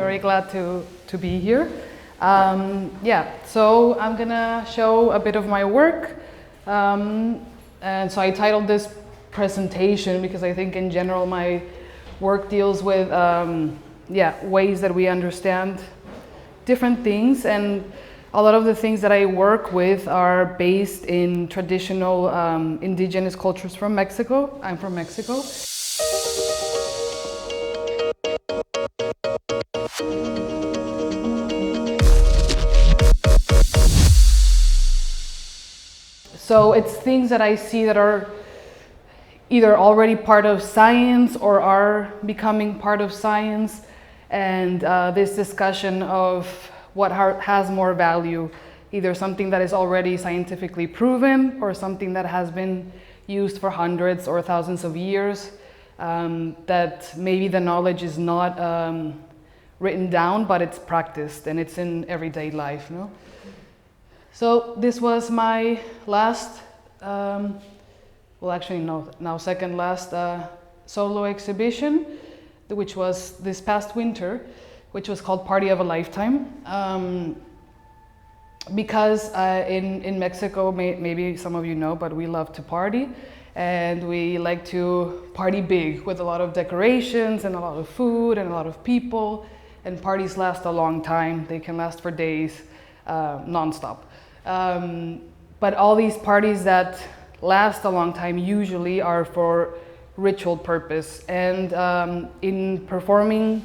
very glad to be here. So I'm gonna show a bit of my work. And so I titled this presentation because I think in general my work deals with ways that we understand different things, and a lot of the things that I work with are based in traditional indigenous cultures from Mexico. I'm from Mexico. So it's things that I see that are either already part of science or are becoming part of science, and this discussion of what has more value, either something that is already scientifically proven or something that has been used for hundreds or thousands of years, that maybe the knowledge is not written down, but it's practiced and it's in everyday life. No? So this was my last, second last solo exhibition, which was this past winter, which was called Party of a Lifetime. Because in Mexico, maybe some of you know, but we love to party, and we like to party big with a lot of decorations and a lot of food and a lot of people, and parties last a long time. They can last for days, nonstop. But all these parties that last a long time usually are for ritual purpose, and in performing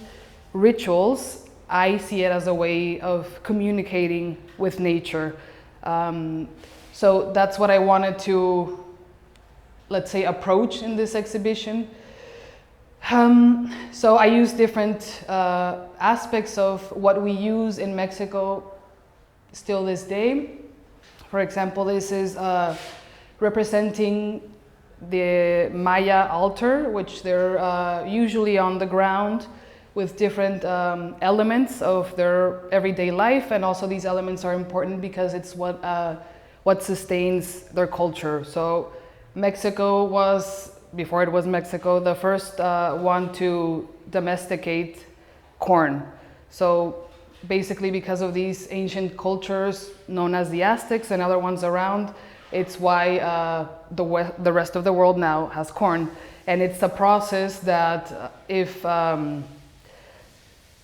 rituals, I see it as a way of communicating with nature. So that's what I wanted to, let's say, approach in this exhibition. So I use different aspects of what we use in Mexico still this day. For example, this is representing the Maya altar, which they're usually on the ground with different elements of their everyday life, and also these elements are important because it's what sustains their culture. So Mexico was, before it was Mexico, the first one to domesticate corn. So basically because of these ancient cultures known as the Aztecs and other ones around, it's why the rest of the world now has corn. And it's a process that if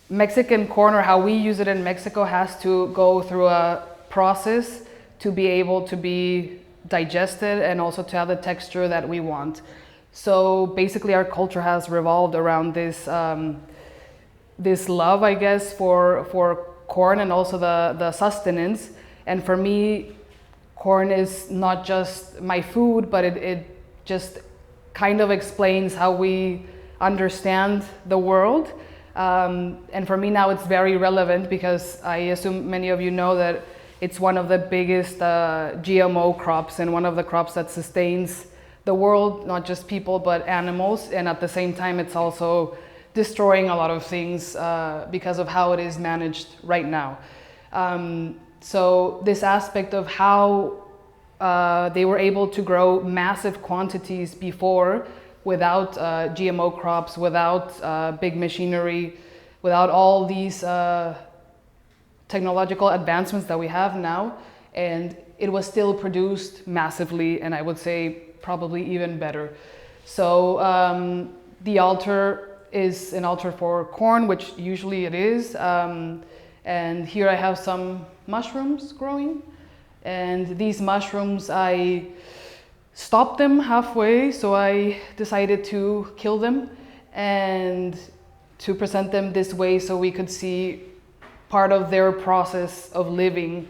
Mexican corn, or how we use it in Mexico, has to go through a process to be able to be digested and also to have the texture that we want. So basically our culture has revolved around this this love, I guess, for corn and also the sustenance. And for me, corn is not just my food, but it just kind of explains how we understand the world. And for me now it's very relevant because I assume many of you know that it's one of the biggest GMO crops and one of the crops that sustains the world, not just people but animals, and at the same time it's also destroying a lot of things because of how it is managed right now. So this aspect of how they were able to grow massive quantities before without GMO crops, without big machinery, without all these technological advancements that we have now, and it was still produced massively, and I would say probably even better. So the altar is an altar for corn, which usually it is, and here I have some mushrooms growing, and these mushrooms I stopped them halfway, so I decided to kill them and to present them this way so we could see part of their process of living.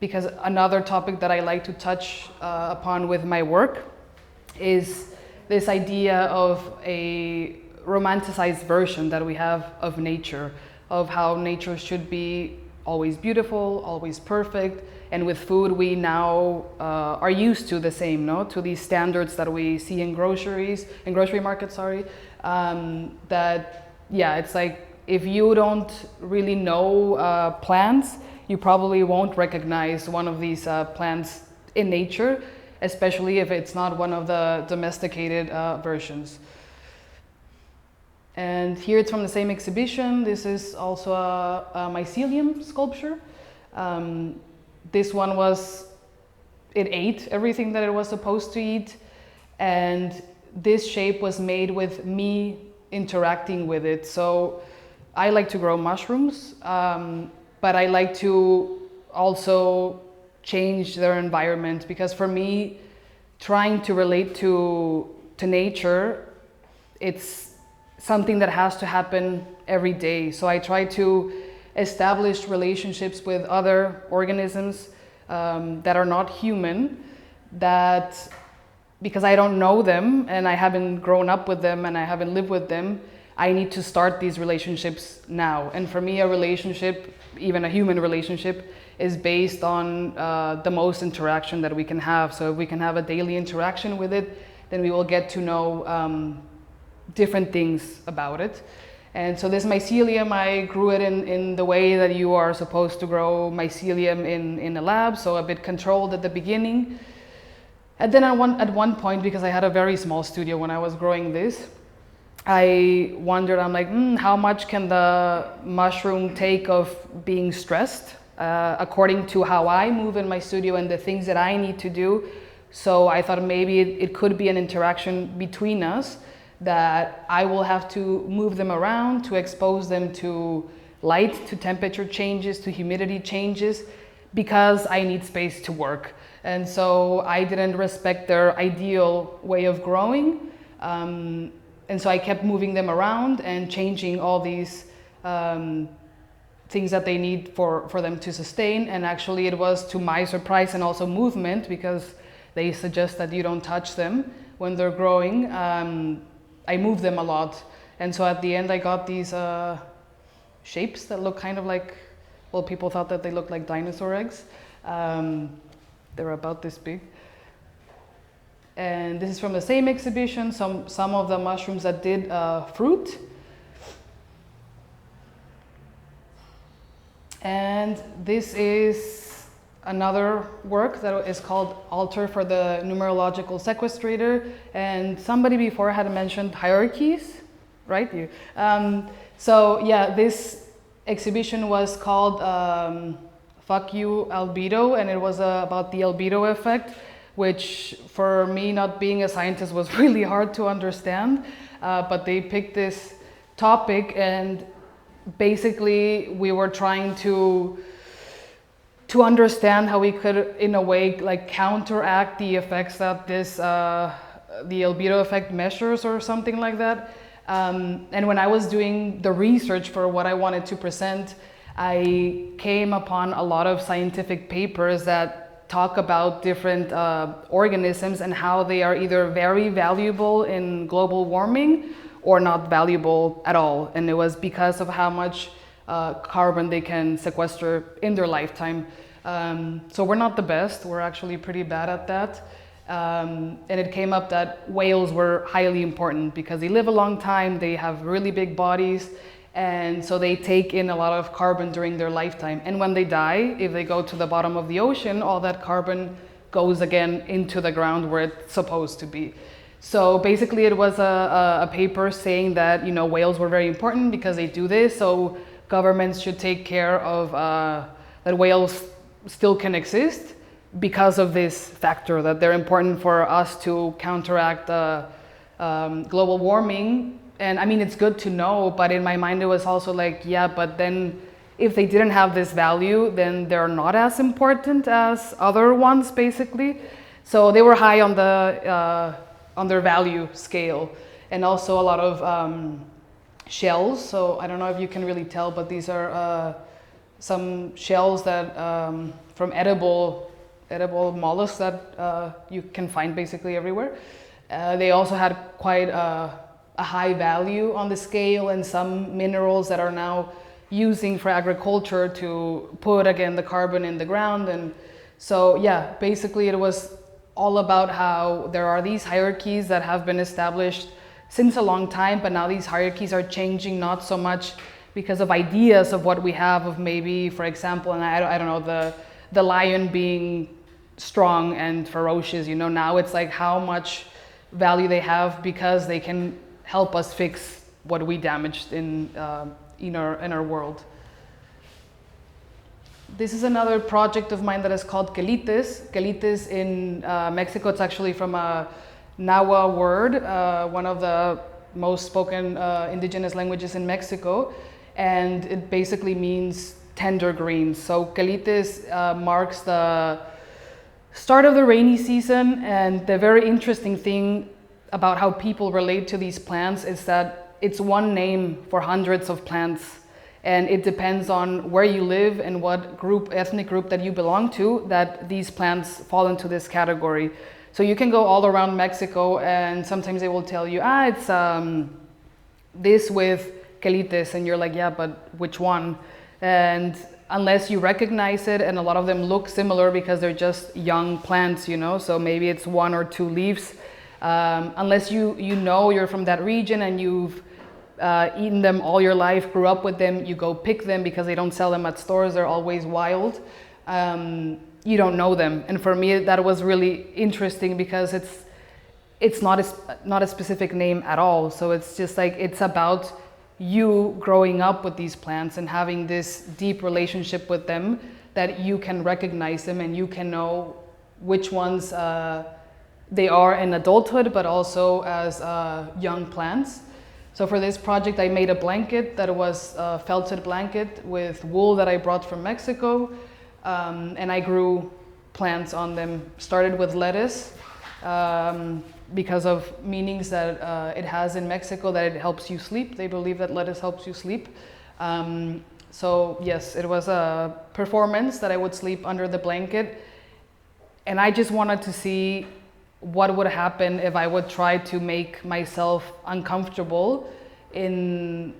Because another topic that I like to touch upon with my work is this idea of a romanticized version that we have of nature, of how nature should be always beautiful, always perfect. And with food, we now are used to the same, no? To these standards that we see in grocery markets, that, yeah, it's like, if you don't really know plants, you probably won't recognize one of these plants in nature, especially if it's not one of the domesticated versions. And here it's from the same exhibition. This is also a mycelium sculpture. This one it ate everything that it was supposed to eat. And this shape was made with me interacting with it. So I like to grow mushrooms, but I like to also change their environment, because for me, trying to relate to nature, it's something that has to happen every day. So I try to establish relationships with other organisms that are not human, because I don't know them and I haven't grown up with them and I haven't lived with them, I need to start these relationships now. And for me, a relationship, even a human relationship, is based on the most interaction that we can have. So if we can have a daily interaction with it, then we will get to know different things about it. And so this mycelium, I grew it in the way that you are supposed to grow mycelium in a lab, so a bit controlled at the beginning. And then at one point, because I had a very small studio when I was growing this, I wondered, I'm like, how much can the mushroom take of being stressed according to how I move in my studio and the things that I need to do. So I thought maybe it could be an interaction between us, that I will have to move them around to expose them to light, to temperature changes, to humidity changes, because I need space to work. And so I didn't respect their ideal way of growing. And so I kept moving them around and changing all these things that they need for them to sustain. And actually it was, to my surprise, and also movement, because they suggest that you don't touch them when they're growing. I moved them a lot. And so at the end I got these shapes that look kind of like, well, people thought that they looked like dinosaur eggs. They're about this big. And this is from the same exhibition, some of the mushrooms that did fruit. And this is another work that is called Altar for the Numerological Sequestrator. And somebody before had mentioned hierarchies, right? You. So yeah, this exhibition was called Fuck You Albedo, and it was about the albedo effect, which for me, not being a scientist, was really hard to understand. But they picked this topic, and basically we were trying to understand how we could, in a way, like counteract the effects that this the albedo effect measures, or something like that. And when I was doing the research for what I wanted to present, I came upon a lot of scientific papers that talk about different organisms and how they are either very valuable in global warming or not valuable at all. And it was because of how much carbon they can sequester in their lifetime. So we're not the best, we're actually pretty bad at that. And it came up that whales were highly important because they live a long time, they have really big bodies, and so they take in a lot of carbon during their lifetime. And when they die, if they go to the bottom of the ocean, all that carbon goes again into the ground where it's supposed to be. So basically it was a paper saying that, you know, whales were very important because they do this, so governments should take care of that whales still can exist because of this factor, that they're important for us to counteract global warming. And I mean, it's good to know, but in my mind it was also like, yeah, but then if they didn't have this value, then they're not as important as other ones, basically. So they were high on their value scale. And also a lot of shells. So I don't know if you can really tell, but these are some shells that from edible mollusks that you can find basically everywhere. They also had quite a high value on the scale, and some minerals that are now using for agriculture to put again the carbon in the ground. And so yeah, basically it was all about how there are these hierarchies that have been established since a long time, but now these hierarchies are changing, not so much because of ideas of what we have of maybe, for example, and I don't know, the lion being strong and ferocious, you know, now it's like how much value they have because they can help us fix what we damaged in our world. This is another project of mine that is called 𝐏𝐴𝐿𝐿𝑖tes. 𝐏𝐴𝐿𝑖tes in Mexico, it's actually from a Nahua word, one of the most spoken indigenous languages in Mexico, and it basically means tender greens. So 𝐏𝐴𝐿𝑖tes marks the start of the rainy season, and the very interesting thing about how people relate to these plants is that it's one name for hundreds of plants, and it depends on where you live and what ethnic group that you belong to, that these plants fall into this category. So you can go all around Mexico and sometimes they will tell you, it's this with 𝐏𝐿𝑖tes, and you're like, yeah, but which one? And unless you recognize it, and a lot of them look similar because they're just young plants, you know, so maybe it's 1 or 2 leaves. Unless you know you're from that region and you've eaten them all your life, grew up with them, you go pick them because they don't sell them at stores, they're always wild. You don't know them. And for me, that was really interesting because it's not a specific name at all. So it's just like, it's about you growing up with these plants and having this deep relationship with them, that you can recognize them and you can know which ones they are in adulthood, but also as young plants. So for this project, I made a blanket that was a felted blanket with wool that I brought from Mexico, and I grew plants on them. Started with lettuce, because of meanings that it has in Mexico, that it helps you sleep. They believe that lettuce helps you sleep. So yes, it was a performance that I would sleep under the blanket. And I just wanted to see what would happen if I would try to make myself uncomfortable in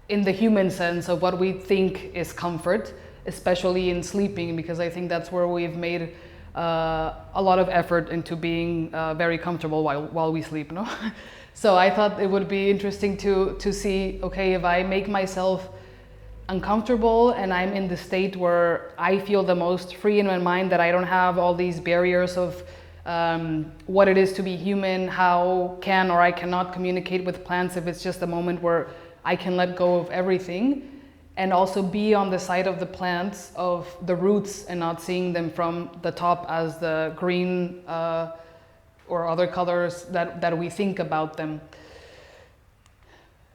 the human sense of what we think is comfort, especially in sleeping, because I think that's where we've made a lot of effort into being very comfortable while we sleep, no? So I thought it would be interesting to see, okay, if I make myself uncomfortable and I'm in the state where I feel the most free in my mind, that I don't have all these barriers of what it is to be human, how can or I cannot communicate with plants, if it's just a moment where I can let go of everything, and also be on the side of the plants, of the roots, and not seeing them from the top as the green or other colors that we think about them.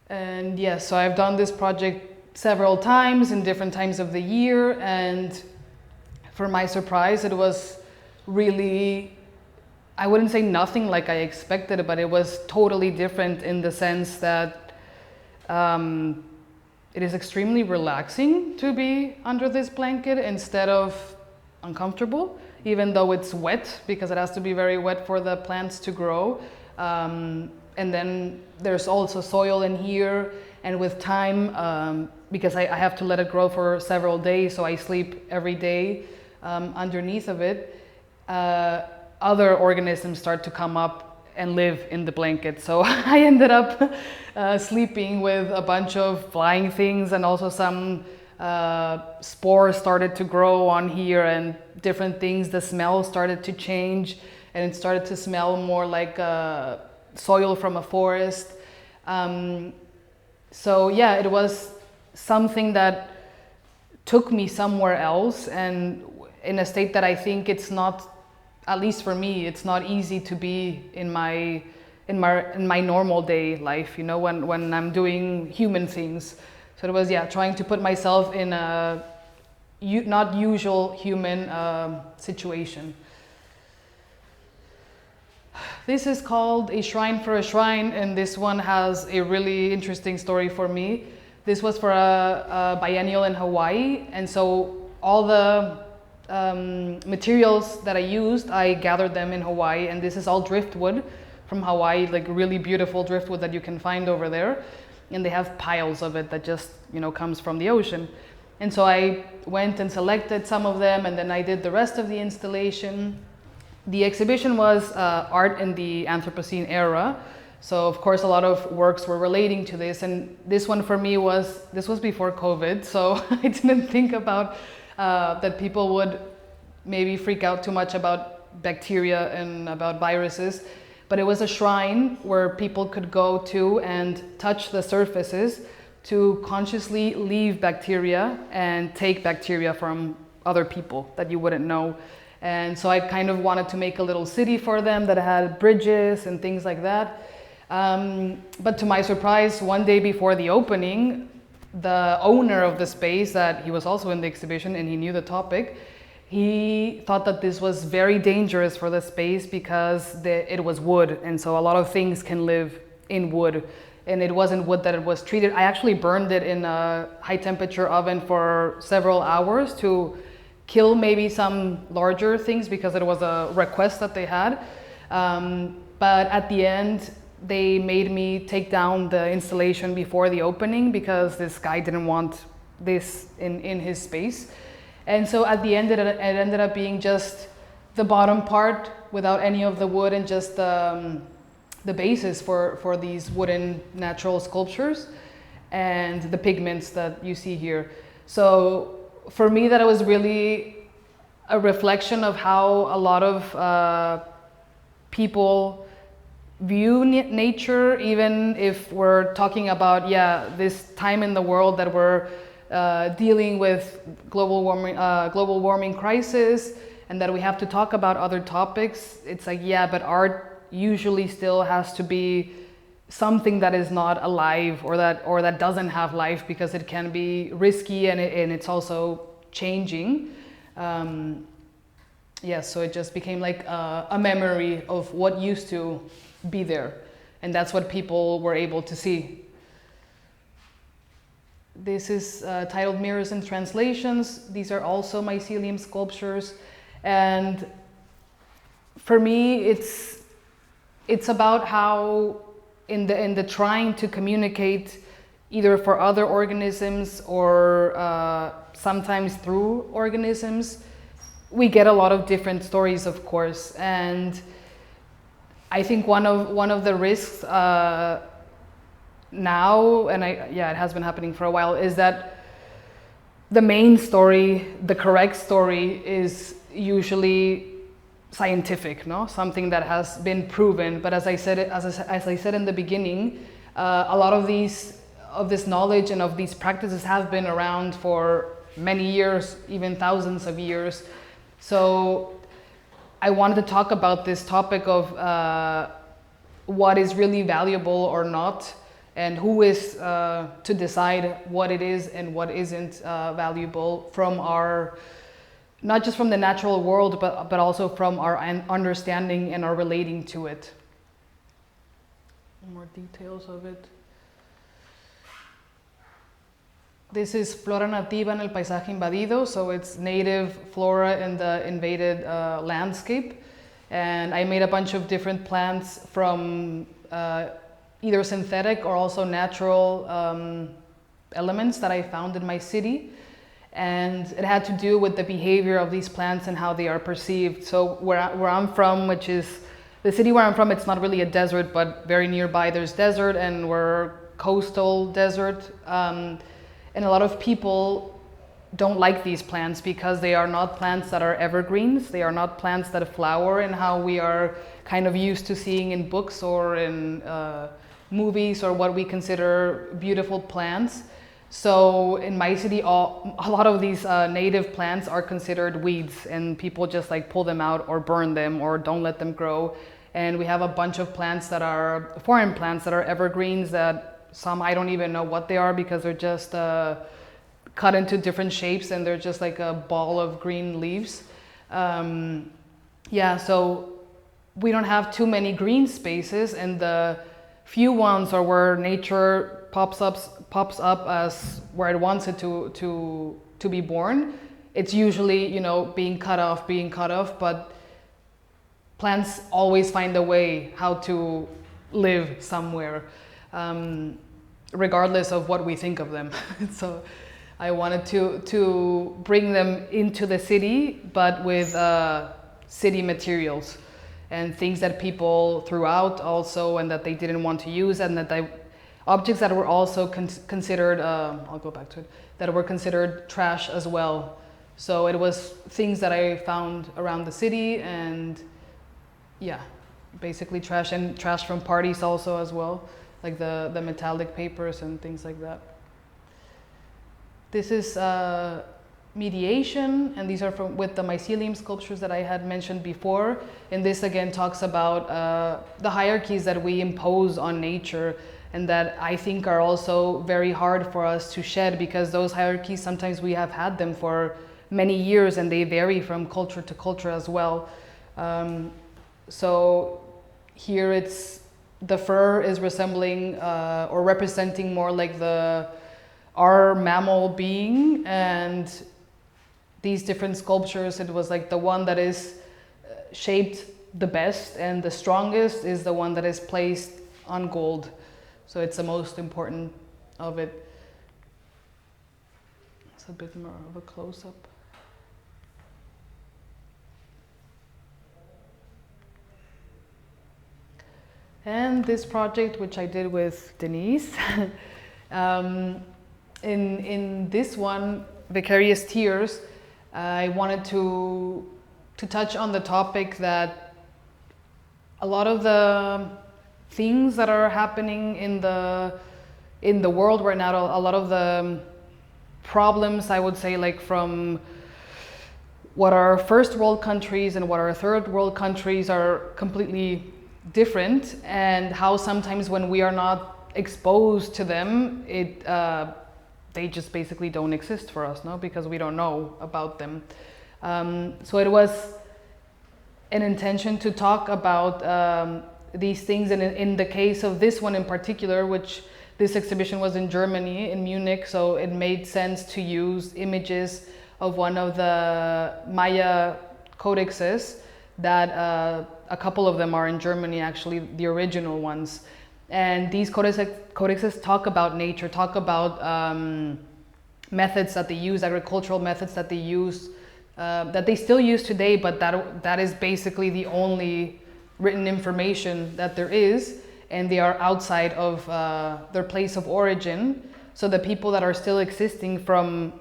And yes, so I've done this project several times in different times of the year, and for my surprise, it was really, I wouldn't say nothing like I expected, but it was totally different in the sense that it is extremely relaxing to be under this blanket instead of uncomfortable, even though it's wet, because it has to be very wet for the plants to grow. And then there's also soil in here, and with time, because I have to let it grow for several days, so I sleep every day underneath of it, other organisms start to come up and live in the blanket. So I ended up sleeping with a bunch of flying things, and also some spores started to grow on here and different things. The smell started to change, and it started to smell more like soil from a forest. So yeah, it was something that took me somewhere else, and in a state that I think it's not, at least for me, it's not easy to be in my normal day life, you know, when I'm doing human things. So it was, yeah, trying to put myself in a not usual human situation. This is called A Shrine for a Shrine, and this one has a really interesting story for me. This was for a biennial in Hawaii, and so all the materials that I used, I gathered them in Hawaii, and this is all driftwood from Hawaii, like really beautiful driftwood that you can find over there, and they have piles of it that just, you know, comes from the ocean. And so I went and selected some of them, and then I did the rest of the installation. The exhibition was art in the Anthropocene era, so of course a lot of works were relating to this, and this one for me was, this was before COVID, so I didn't think about that people would maybe freak out too much about bacteria and about viruses. but it was a shrine where people could go to and touch the surfaces to consciously leave bacteria and take bacteria from other people that you wouldn't know. And so I kind of wanted to make a little city for them that had bridges and things like that. But to my surprise, one day before the opening, the owner of the space, that he was also in the exhibition and he knew the topic, he thought that this was very dangerous for the space because it was wood, and so a lot of things can live in wood, and it wasn't wood that it was treated. I actually burned it in a high temperature oven for several hours to kill maybe some larger things because it was a request that they had. But at the end, they made me take down the installation before the opening because this guy didn't want this in his space. And so at the end, it ended up being just the bottom part without any of the wood and just the basis for these wooden natural sculptures and the pigments that you see here. So for me, that was really a reflection of how a lot of people view nature, even if we're talking about, this time in the world that we're dealing with global warming crisis, and that we have to talk about other topics. It's like, but art usually still has to be something that is not alive or that doesn't have life, because it can be risky and it's also changing. So it just became like a memory of what used to be there, and that's what people were able to see. This is titled Mirrors and Translations. These are also mycelium sculptures, and for me it's about how in the trying to communicate either for other organisms or sometimes through organisms, we get a lot of different stories, of course. And I think one of the risks now, and it has been happening for a while, is that the main story, the correct story, is usually scientific, no? Something that has been proven. But as I said in the beginning, a lot of this knowledge and of these practices have been around for many years, even thousands of years. So I wanted to talk about this topic of what is really valuable or not, and who is to decide what it is and what isn't valuable from our, not just from the natural world, but also from our understanding and our relating to it. More details of it. This is flora nativa en el paisaje invadido, so it's native flora in the invaded landscape. And I made a bunch of different plants from either synthetic or also natural elements that I found in my city. And it had to do with the behavior of these plants and how they are perceived. So where I'm from, which is the city where I'm from, it's not really a desert, but very nearby there's desert, and we're coastal desert. And a lot of people don't like these plants because they are not plants that are evergreens. They are not plants that flower in how we are kind of used to seeing in books or in movies, or what we consider beautiful plants. So in my city, a lot of these native plants are considered weeds, and people just like pull them out or burn them or don't let them grow. And we have a bunch of plants that are foreign plants that are evergreens, that some I don't even know what they are because they're just cut into different shapes and they're just like a ball of green leaves. So we don't have too many green spaces, and the few ones are where nature pops up as where it wants it to be born. It's usually, being cut off, but plants always find a way how to live somewhere. Regardless of what we think of them. So I wanted to bring them into the city, but with city materials and things that people threw out also, and that they didn't want to use, and that objects that were also considered, I'll go back to it, that were considered trash as well. So it was things that I found around the city, and basically trash, and trash from parties also as well, like the metallic papers and things like that. This is mediation, and these are with the mycelium sculptures that I had mentioned before. And this again talks about the hierarchies that we impose on nature, and that I think are also very hard for us to shed, because those hierarchies, sometimes we have had them for many years and they vary from culture to culture as well. So here it's, the fur is resembling or representing more like our mammal being, and these different sculptures, it was like the one that is shaped the best and the strongest is the one that is placed on gold. So it's the most important of it. It's a bit more of a close-up. And this project, which I did with Denise, in this one, Vicarious Tears, I wanted to touch on the topic that a lot of the things that are happening in the world right now, a lot of the problems, I would say, like from what our first world countries and what our third world countries are completely different, and how sometimes when we are not exposed to them, they just basically don't exist for us, no? Because we don't know about them. So it was an intention to talk about these things, and in the case of this one in particular, which this exhibition was in Germany, in Munich, so it made sense to use images of one of the Maya codexes that a couple of them are in Germany, actually, the original ones. And these codexes talk about nature, talk about methods that they use, agricultural methods that they use, that they still use today, but that is basically the only written information that there is, and they are outside of their place of origin. So the people that are still existing from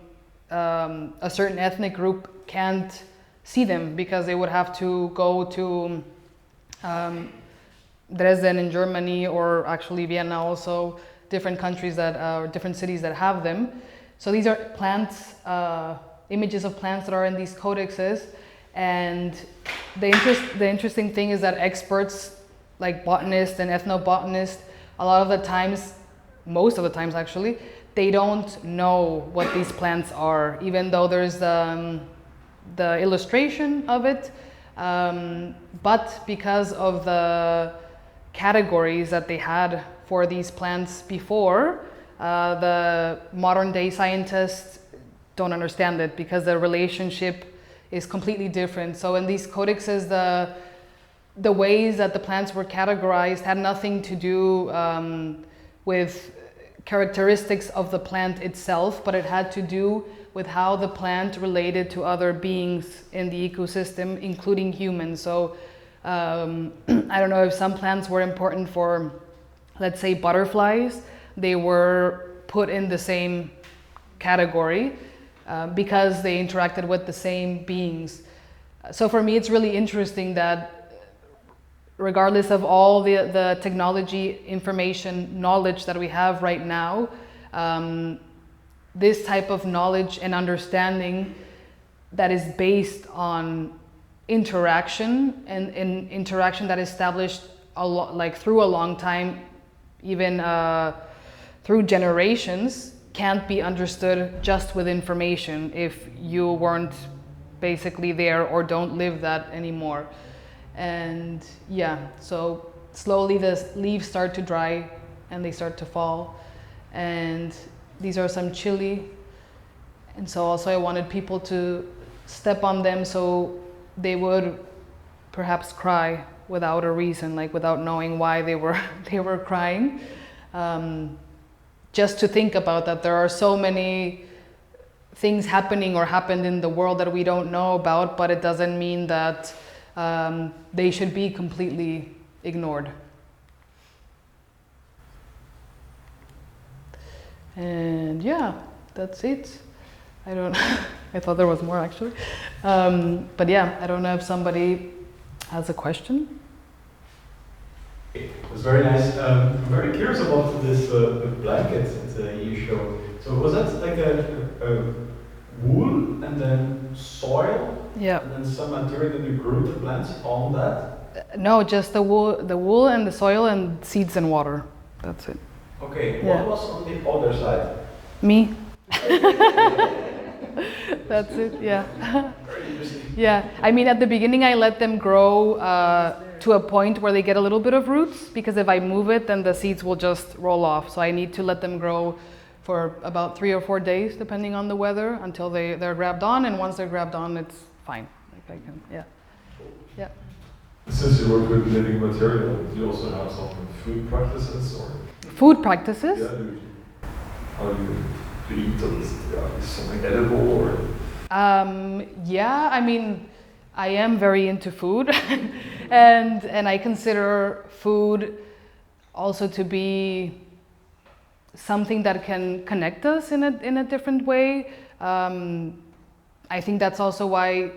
a certain ethnic group can't see them, because they would have to go to Dresden in Germany, or actually Vienna also, different countries or different cities that have them. So these are plants, images of plants that are in these codexes. And the interesting thing is that experts like botanists and ethnobotanists, a lot of the times, most of the times actually, they don't know what these plants are, even though there's the illustration of it. But because of the categories that they had for these plants before, the modern day scientists don't understand it, because the relationship is completely different. So in these codexes, the ways that the plants were categorized had nothing to do with characteristics of the plant itself, but it had to do with how the plant related to other beings in the ecosystem, including humans. So I don't know if some plants were important for, let's say, butterflies. They were put in the same category because they interacted with the same beings. So for me, it's really interesting that regardless of all the technology, information, knowledge that we have right now, this type of knowledge and understanding that is based on interaction, and interaction that is established through a long time, even through generations, can't be understood just with information if you weren't basically there or don't live that anymore. And yeah, so slowly the leaves start to dry and they start to fall. And these are some chili. And so also I wanted people to step on them so they would perhaps cry without a reason, like without knowing why they were crying. Just to think about that there are so many things happening or happened in the world that we don't know about, but it doesn't mean that they should be completely ignored. And yeah, that's it. I thought there was more actually. But yeah, I don't know if somebody has a question. It was very nice. I'm very curious about this blanket that you showed. So was that like a wool and then soil? Yeah. And then some material that you grew the plants on that? No, just the wool and the soil and seeds and water. That's it. Okay. Yeah. What was on the other side? Me. That's it. Yeah. Very interesting. Yeah. I mean, at the beginning, I let them grow to a point where they get a little bit of roots, because if I move it, then the seeds will just roll off. So I need to let them grow for about 3 or 4 days, depending on the weather, until they're grabbed on. And once they're grabbed on, it's fine. Like I can, yeah. Yeah. Since you work with living material, do you also have some food practices or? Food practices? Yeah, how do you eat on this? Yeah, is something edible or? Yeah, I mean, I am very into food, and I consider food also to be something that can connect us in a different way. I think that's also why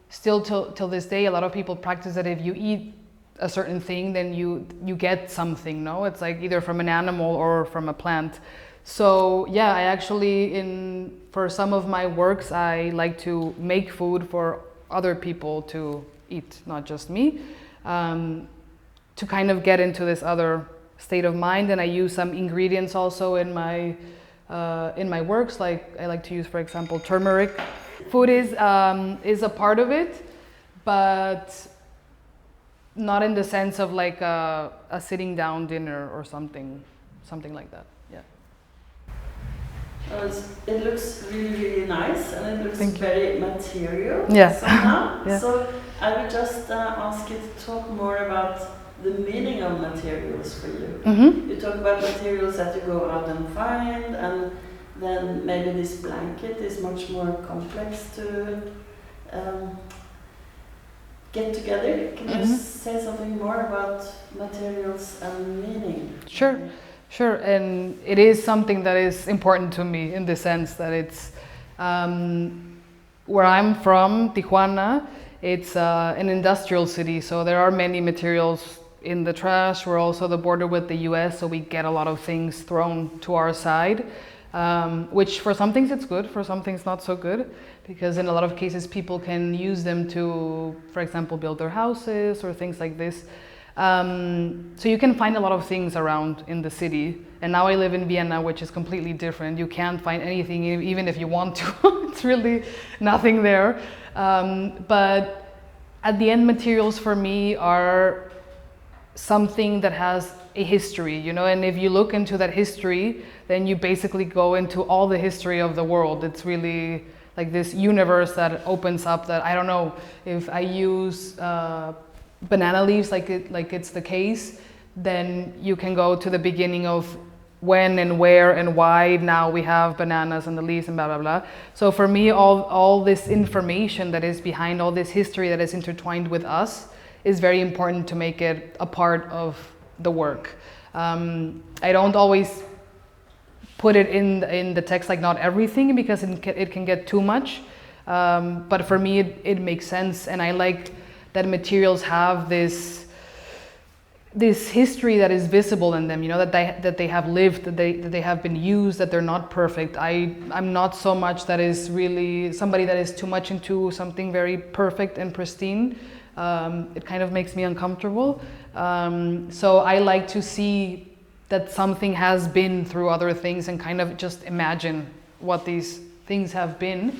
still till this day a lot of people practice that if you eat a certain thing, then you get something, no? It's like either from an animal or from a plant. So yeah, I actually for some of my works I like to make food for other people to eat, not just me, to kind of get into this other state of mind. And I use some ingredients also in my works. Like I like to use, for example, turmeric. Food is a part of it, but not in the sense of like a sitting down dinner or something like that. Yeah. It looks really, really nice, and it looks Thank you. very material Yeah. somehow. Yeah. So I would just ask you to talk more about the meaning of materials for you. Mm-hmm. You talk about materials that you go out and find, and then maybe this blanket is much more complex to get together. Can you say something more about materials and meaning? Sure. Sure, and it is something that is important to me in the sense that it's where I'm from, Tijuana. It's an industrial city, so there are many materials in the trash. We're also the border with the US, so we get a lot of things thrown to our side, which for some things it's good, for some things not so good, because in a lot of cases people can use them to, for example, build their houses or things like this. So you can find a lot of things around in the city, and now I live in Vienna, which is completely different. You can't find anything even if you want to. It's really nothing there. But at the end, materials for me are something that has a history, you know, and if you look into that history, then you basically go into all the history of the world. It's really like this universe that opens up that, I don't know, if I use banana leaves like it's the case, then you can go to the beginning of when and where and why now we have bananas and the leaves and blah blah blah. So for me, all this information that is behind all this history that is intertwined with us is very important to make it a part of the work. I don't always put it in the text, like not everything, because it can get too much, but for me it makes sense, and I like that materials have this history that is visible in them, you know, that they have lived, that they have been used, that they're not perfect. I'm not so much that is really somebody that is too much into something very perfect and pristine. It kind of makes me uncomfortable. So I like to see that something has been through other things and kind of just imagine what these things have been.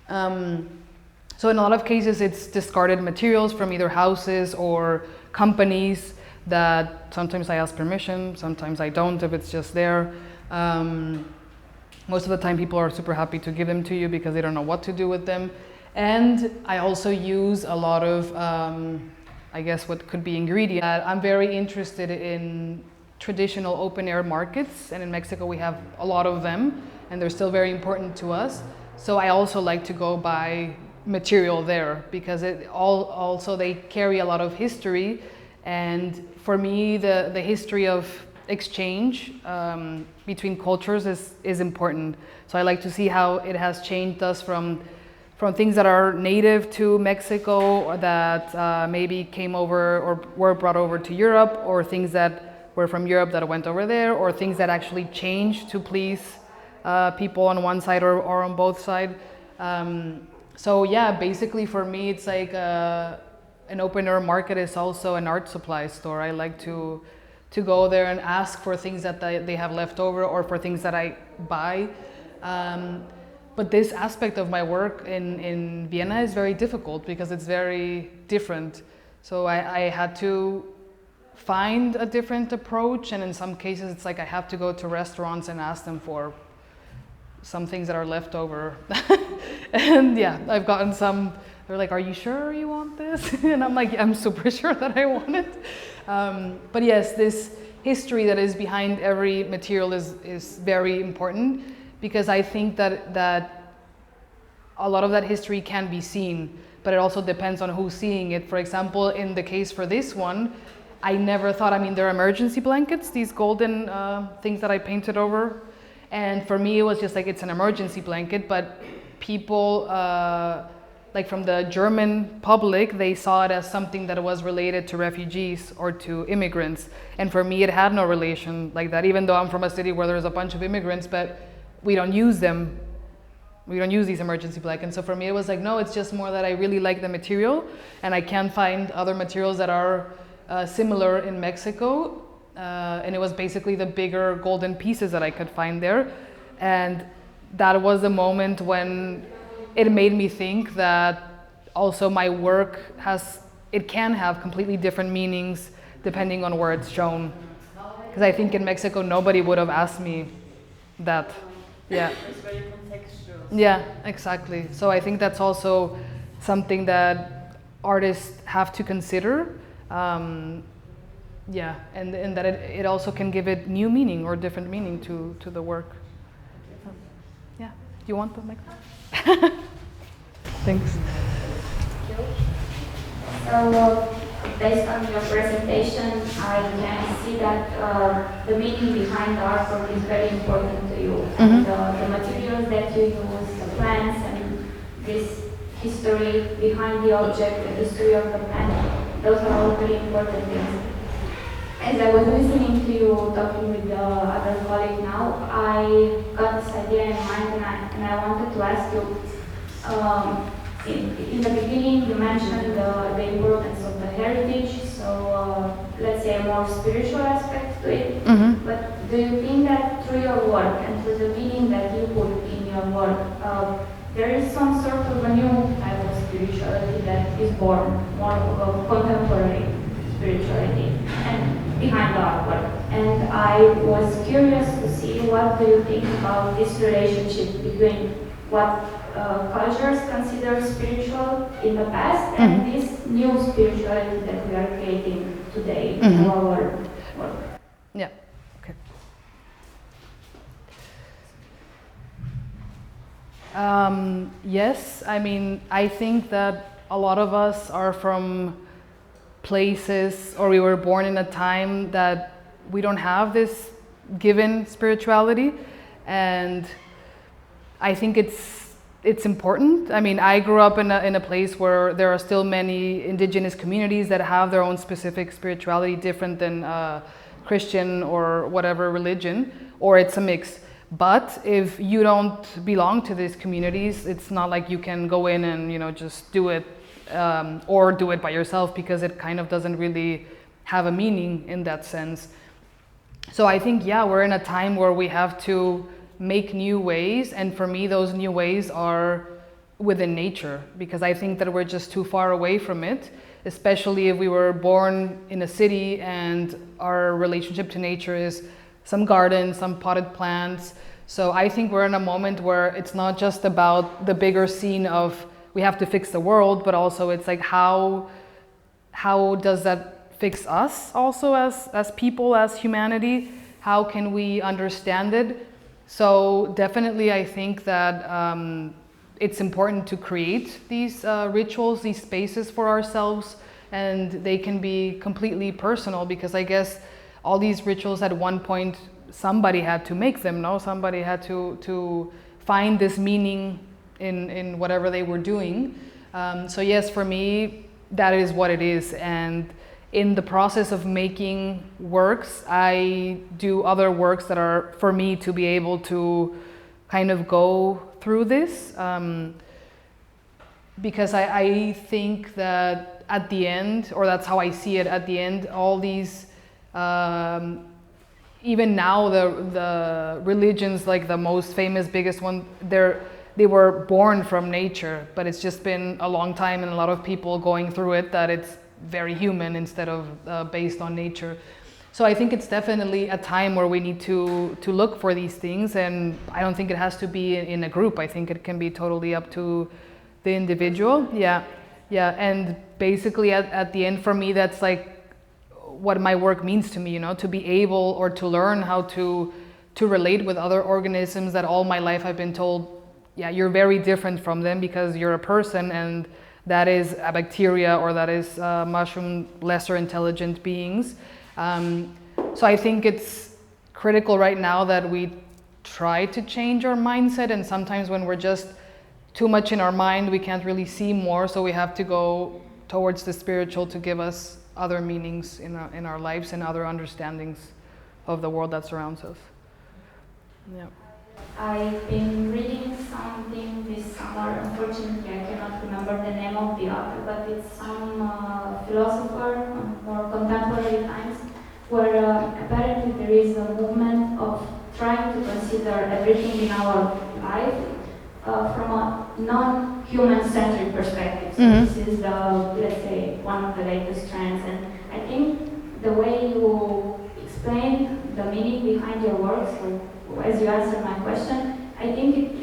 So in a lot of cases, it's discarded materials from either houses or companies that sometimes I ask permission, sometimes I don't if it's just there. Most of the time people are super happy to give them to you because they don't know what to do with them. And I also use a lot of, I guess what could be ingredients. I'm very interested in traditional open air markets, and in Mexico we have a lot of them and they're still very important to us. So I also like to go buy material there because also they carry a lot of history, and for me the history of exchange between cultures is important. So I like to see how it has changed us from from things that are native to Mexico or that maybe came over or were brought over to Europe, or things that were from Europe that went over there, or things that actually changed to please people on one side or on both sides. So yeah, basically for me it's like an open air market is also an art supply store. I like to go there and ask for things that they have left over, or for things that I buy. But this aspect of my work in Vienna is very difficult because it's very different. So I had to find a different approach, and in some cases it's like I have to go to restaurants and ask them for some things that are left over. And yeah, I've gotten some, they're like, are you sure you want this? And I'm like, I'm super sure that I want it. But yes, this history that is behind every material is very important, because I think that a lot of that history can be seen, but it also depends on who's seeing it. For example, in the case for this one, I never thought, I mean, they're emergency blankets, these golden things that I painted over. And for me, it was just like, it's an emergency blanket, but people, like from the German public, they saw it as something that was related to refugees or to immigrants. And for me, it had no relation like that, even though I'm from a city where there's a bunch of immigrants, but we don't use them. We don't use these emergency blankets. So for me, it was like, no, it's just more that I really like the material, and I can't find other materials that are similar in Mexico. And it was basically the bigger golden pieces that I could find there. And that was the moment when it made me think that also my work can have completely different meanings depending on where it's shown. Because I think in Mexico, nobody would have asked me that. Yeah. It's very contextual. Yeah, exactly. So I think that's also something that artists have to consider. Yeah, and that it also can give it new meaning or different meaning to the work. Yeah, you want the microphone? Thanks. So, based on your presentation, I can see that the meaning behind the artwork is very important to you. Mm-hmm. And the materials that you use, the plants, and this history behind the object, the history of the plant, those are all very important things. As I was listening to you talking with the other colleague now, I got this idea in mind, and I wanted to ask you, in the beginning you mentioned the importance of the heritage, so let's say a more spiritual aspect to it. Mm-hmm. But do you think that through your work and through the meaning that you put in your work, there is some sort of a new type of spirituality that is born, more of a contemporary spirituality and behind the artwork? And I was curious to see, what do you think about this relationship between what cultures consider spiritual in the past and this new spirituality that we are creating today in our work? Yeah. Okay. Yes, I mean, I think that a lot of us are from places, or we were born in a time that we don't have this given spirituality, and I think it's important. I mean, I grew up in a place where there are still many indigenous communities that have their own specific spirituality, different than Christian or whatever religion, or it's a mix. But if you don't belong to these communities, it's not like you can go in and just do it. Or do it by yourself, because it kind of doesn't really have a meaning in that sense. So I think, yeah, we're in a time where we have to make new ways, and for me those new ways are within nature, because I think that we're just too far away from it, especially if we were born in a city and our relationship to nature is some gardens, some potted plants. So I think we're in a moment where it's not just about the bigger scene of we have to fix the world, but also it's like how does that fix us also as people, as humanity? How can we understand it? So definitely I think that it's important to create these rituals, these spaces for ourselves, and they can be completely personal, because I guess all these rituals at one point somebody had to make them, no? Somebody had to find this meaning in whatever they were doing. So yes, for me, that is what it is. And in the process of making works, I do other works that are for me to be able to kind of go through this. Because I think that at the end, or that's how I see it at the end, all these, even now the religions, like the most famous, biggest one, they were born from nature, but it's just been a long time and a lot of people going through it that it's very human instead of based on nature. So I think it's definitely a time where we need to look for these things, and I don't think it has to be in a group. I think it can be totally up to the individual. Yeah, and basically at the end for me, that's like what my work means to me, you know, to be able or to learn how to relate with other organisms that all my life I've been told, yeah, you're very different from them because you're a person, and that is a bacteria, or that is mushroom, lesser intelligent beings. So I think it's critical right now that we try to change our mindset, and sometimes when we're just too much in our mind, we can't really see more, so we have to go towards the spiritual to give us other meanings in our lives and other understandings of the world that surrounds us. Yeah. I've been reading something this summer. Unfortunately, I cannot remember the name of the author, but it's some philosopher, more contemporary times, where apparently there is a movement of trying to consider everything in our life from a non-human-centric perspective. So this is let's say, one of the latest trends. And I think the way you explain the meaning behind your works, or as you answer my question, I think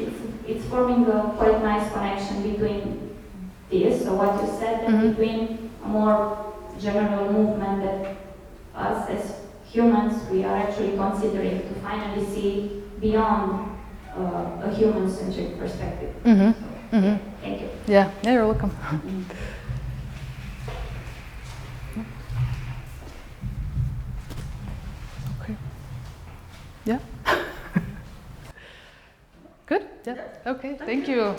it's forming a quite nice connection between this, so what you said, and between a more general movement that us as humans, we are actually considering to finally see beyond a human-centric perspective. Thank you. Yeah, you're welcome. Okay. Yeah. Good. Yeah. Okay. Thank you.